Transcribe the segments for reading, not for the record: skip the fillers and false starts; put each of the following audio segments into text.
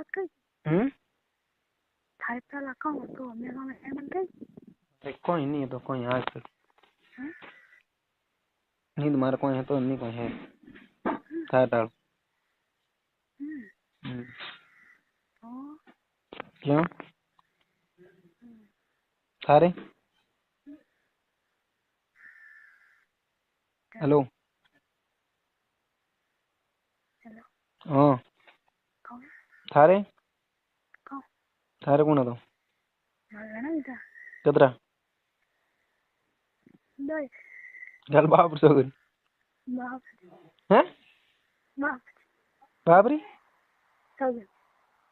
बात कही थारे पहला कहूँ तो मेरा में हेमंत गई कोई नहीं है तो कोई आज तक नींद मार कोई है तो नहीं कोई है था डाल क्यों थारे हेलो हाँ थारे थारे कौन है तो कतरा गल बाप सो गई हैं बाबरी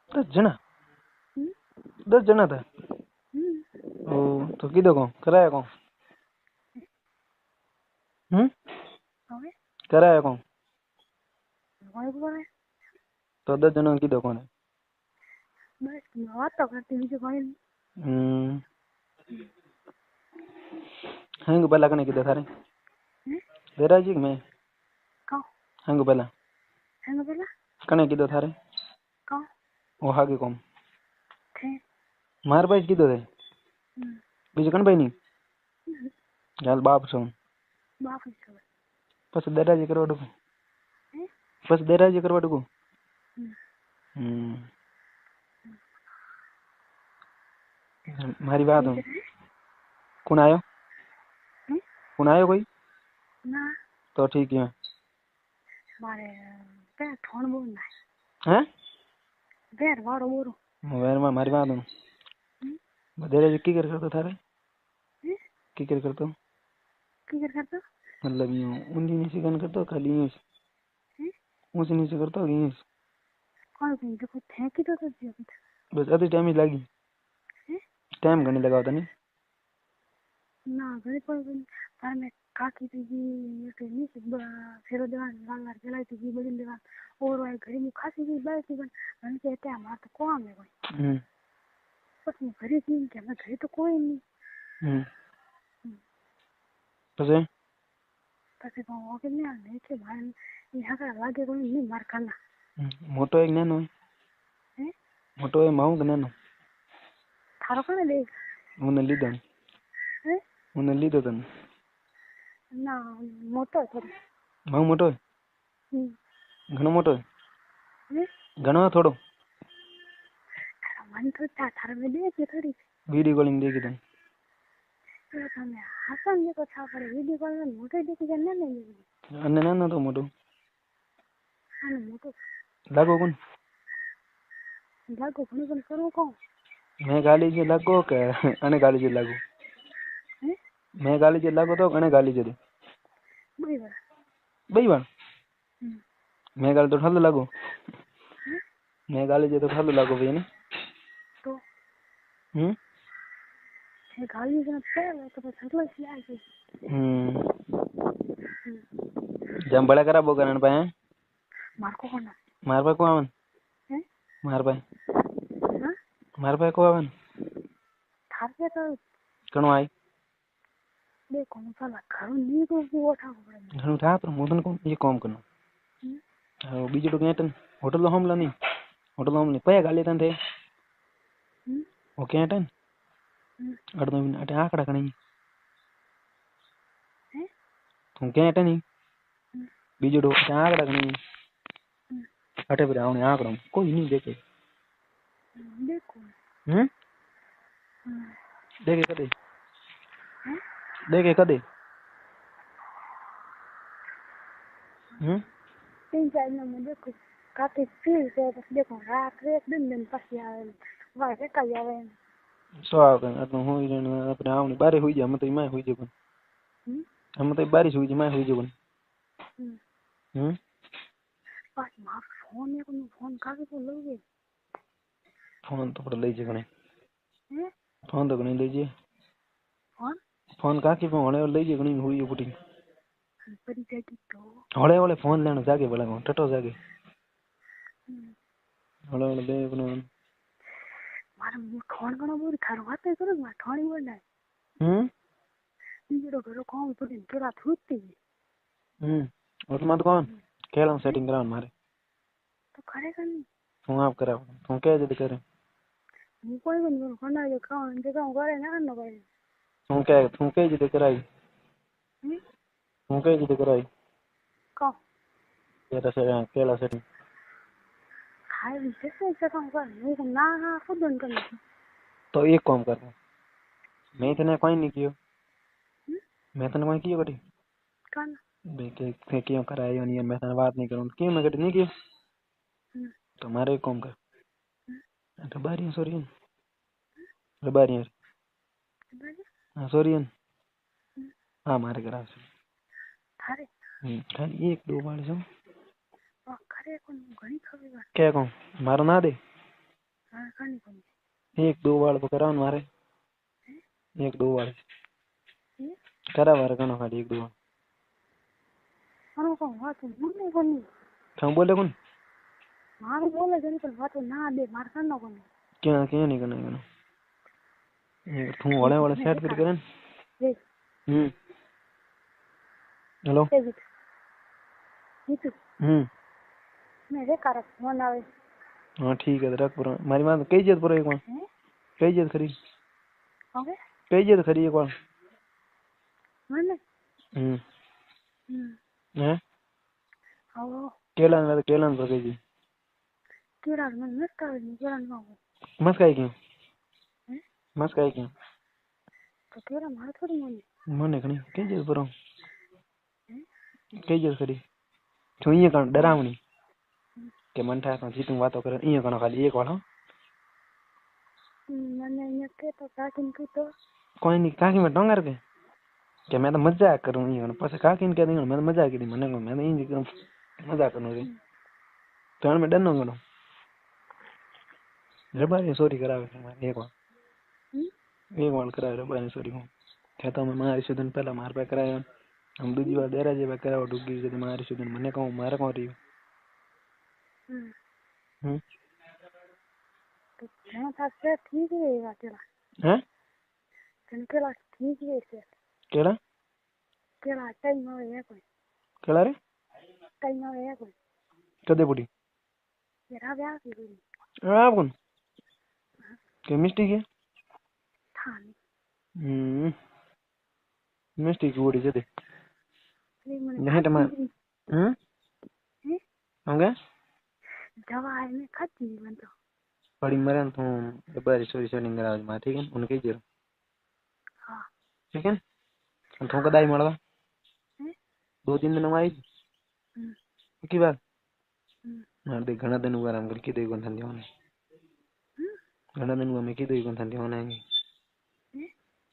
10 जना था ओ तो किधर कौन कराया कौन कराया कौन तो 10 जना किधर कौन है हंग पहला कने किधर थारे तेरा जी मैं हंग पहला कने किधर थारे वो हागे कौन मार भाई किधर है बीजे कन भाई नहीं गल बाप सो बस दराजी करवा दो बस दराजी करवा दो मारी बात हो कौन आयो कोई तो ठीक है हैं वेर में मारी बात हो दराजी की करतो थारे की करतो मतलब यूं उंडी नीचे गन करतो खाली यूं ऊंचे नीचे करतो यूं बस आधे टाइम ही लगी टाइम घणी लगावता नहीं ना घड़ी पर मैं काकी थी फेरो देवान लाल जलाई थी बड़ी देवान और वही घड़ी में खासी की बाई थी मैंने कहते हमारा तो कौन है कोई बस मैं घड़ी थी क्या मैं घड़ी तो कोई नहीं पसे वो के नहीं आने के भाई यहाँ का लागे कोई नहीं मार खाना मोटो एक नैनो है मोटो है माउंट नैनो थारो कने ले उन्हें लीधो उन्हें लीधो तने ना मोटो थोड़ो माउ मोटो है घणो मोटो है घणो थोड़ो मन तो थारे में देखी थोड़ी वीडियो कॉलिंग देखी तने तो तने हसन ने को छा पड़े वीडियो कॉल में मोटो देखी जन्ने नहीं अन्ने ना तो मोटो मोटो लागो कौन करो कौन मैं गाली जे लागो के अने गाली जे लागो मैं गाली जे लागो तो अने गाली जे दे बई बार मैं गाली तो ठालो लागो मैं गाली जे तो ठालो लागो भई ने तो ये गाली जे पहले तो सगला सी आ गई जम बड़ा करा बो करन पे मार को कोना मार पे को आवन मार पे मार पे को आवन थार पे तो कणो आई देखो साला घर नी को उठा पड़े घणो था पर मोदन को ये काम करनो हां बीजो तो केटन होटल तो हमला नहीं होटल हम नहीं पे गाली तन थे ओ केटन अड़ तो अटे आकड़ा कणी तुम केटन नहीं बीजो तो आकड़ा कणी अटे पर आवने आकड़ो कोई नहीं देखे देखो देखे कदे 3 4 में देखो काटे फिर से देखो रात एक दिन पास आवे वारे का आवे सो आवे अतो होई जने अपने आवने बारे होई जा मत मैं होई जबन हम तो बारिश हुई मैं हुई जबन पास मार फोन है को फोन काके को लोगे फोन तो पड़ ले जगने फोन तो नहीं ले जे फोन काके पे होने ले जगनी हुई पुटी परी जाकी तो होले होले फोन लेने जाके बोला टटो जाके होले होले दे अपने मारे मु फोन कनो बोल थारो बात करो मैं ठोणी बोल बीजो घरो काम तो दिन केरा थूती और मत कौन केला सेटिंग करान मारे तो करे कनी તું આપ કરાવ તું કે જતી કરે હું કોઈ પણ કોના જે કામ કરે ના ન કરે તું કે જતી કરાવી તું કે જતી કરાવી કહો કેળા સેટિંગ ખાઈ વિશે છે કામ કરે હું ના ખુદ ન કરી તો એક કામ કર मैं तने कोई नहीं कियो मैं तने कोई कियो कटी कान भाई के क्यों करायो नहीं मैं तने बात नहीं करूं क्यों मैं कटी नहीं कियो तो मारे एक काम कर रबारियन सोरियन रबारियन हां सोरियन हां मारे करा से थारे खाली एक दो बार जो खरे कोन घणी खबी बात क्या कहूं मारो ना दे हां कानी कोन एक दो बार तो करावन मारे एक दो बार करा बार कनो खाली एक दो अरे को बात नहीं कोनी हम बोले कौन मार बोले जन पर बात ना दे मार करनो कोनी क्या क्या नहीं करना है ये तू वाले सेट कर करे ये हेलो नीतू मेरे कारक फोन आवे हां ठीक है रख पूरा मारी बात कई जत पूरा एक बार कई जत खरी ओके कई जत खरी एक बार मैंने हैं आओ केला पर कई जी केला मन मत कर नहीं केला ना मत काई क्यों मत काई क्यों तो केला मार थोड़ी मने कनी कई जत पूरा कई जत खरी जो ये कण डरावनी के मन था तो जीतू बातो करे ये कण खाली एक वाला मैंने ये के तो काकिन की तो कोई नहीं काकी में डोंगर के मैं तो मजाक करूं ये पास काकी के नहीं मैं तो मजाक की मने मैं तो इन मजाक करूं रे तो मैं डनो गनो रबारी सॉरी करावे एक बार करावे रबारी सॉरी को कहता मैं मारी सुदन पहला मार पे करायो हम दूसरी बार डेरा जे पे कराओ डुगी से मारी सुदन मने कहूं मारे कौन रही तो मैं था से ठीक है केला हैं केला ठीक है से केला केला टाइम है कोई केला रे टाइम है कोई कदे बुढ़ी मेरा ब्याह की कोई आप कौन केमिस्ट्री के थानी मिस्टी की बुढ़ी जदे नहीं तो मैं होंगे दवा है मैं खाती नहीं बनता बड़ी मरन तो रबारी सॉरी सेटिंग करा मा ठीक है उनके जीरो हां ठीक है तो कदाई મળવા 2-3 दिन में आई की बात मार दे घना दिन आराम कर की दे कोन थंदी होने घना दिन में की दे कोन थंदी होने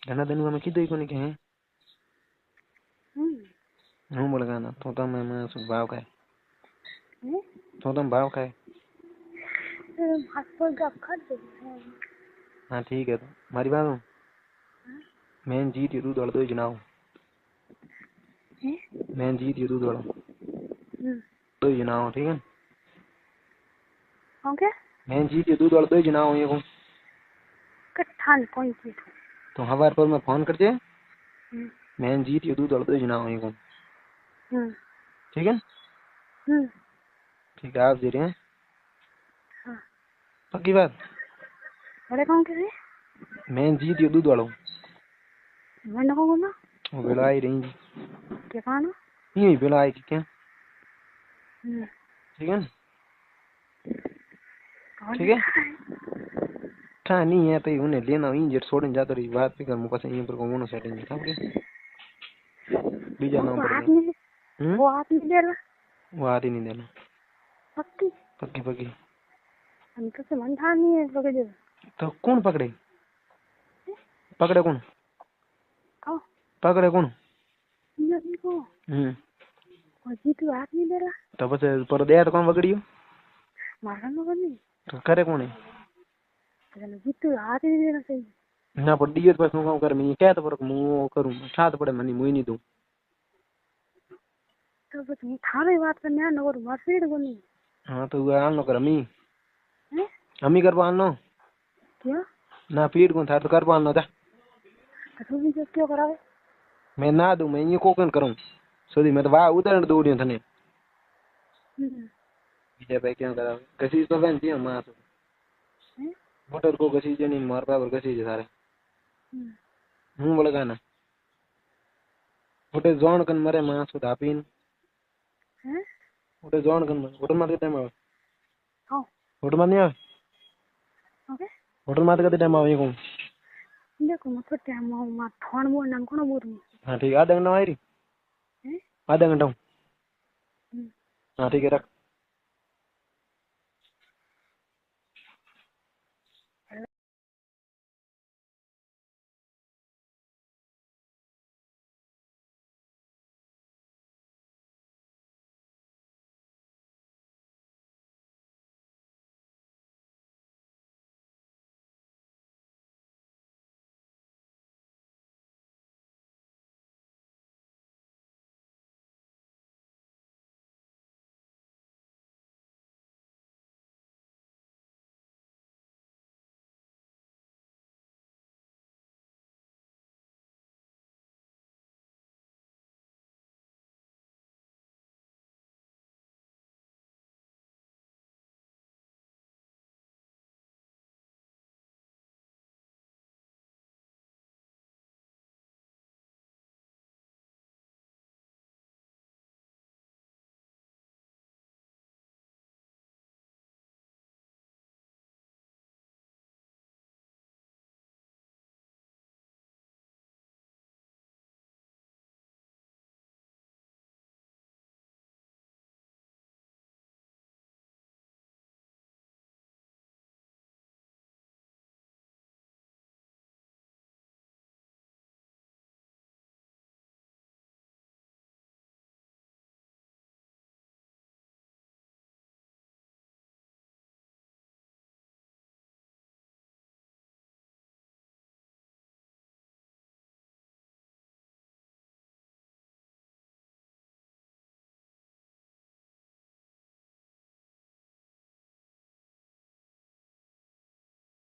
घना दिन में की दे कोन के हैं हम बोल गाना तो मैं सुन भाव का तो तुम भाव का हाथ पर गप कर दे हां ठीक है तो मारी बात हूं मैं जीत ये दूध वाला दो जनाओ मैं जीत ये दूध वाला दो जनाओ ठीक है ओके मैं जीत ये दूध वाला दो जनाओ ये को कठान कौन सी तो हवार पर मैं फोन करते मैं जीत ये दूध वाला दो जनाओ ये को ठीक है ठीक है आप दे रहे हैं हां पक्की बात बड़े कौन के रे मैं जीत ये दूध वाला मैं कौन ना वो बेला आई रही क्या खाना ये बेला आई क्या ठीक है ठीक है था नहीं है तो उन्हें लेना इंजर छोड़ने जाता रही बात भी कर मुझे यहीं पर कौन सेटिंग था के बीजा नाम पर वो हाथ नहीं दे रहा वो हाथ ही नहीं देना पक्की पक्की पक्की हम तो मन था नहीं है पकड़े तो कौन पकड़े पकड़े कौन कौन पकड़े कौन ये को और जी तू हाथ नहीं दे रहा तो बस पर दे तो कौन पकड़ियो मारना न बनी तो करे कौन है तो जी तू हाथ नहीं दे रहा सही ना पर दियो बस नु कर मैं क्या तो पर मु करूं साथ पड़े मनी मुई नहीं दूं तो बस मैं थारे बात करने न और मरसीड को नहीं हां तो आल नो कर अमी करवा नो क्या ना पीड़ को था तो करवा नो जा तू भी क्यों करावे मैं ना दूं मैं ये कोकन करूं सोदी मैं तो वा उधर दौड़ियो थने બીજા ભાઈ ક્યાં કરાવે ઘસી તો કાંઈ ત્યાં માસ મોટર કો ઘસી છે ને માર પાવર ઘસી છે તારે હું વળગાના મોટે જોણ કન મરે માસ ધાપીન મોટે જોણ કન મરે હોટલ માં કેટલા ટાઈમ આવે હોટલ માં નહીં આવે ઓકે હોટલ માં કેટલા ટાઈમ આવે કહું देखो मतलब क्या मैं फोन बोल नाम कौन बोल रही हाँ ठीक है आधा घंटा आ रही आधा घंटा हाँ ठीक है रख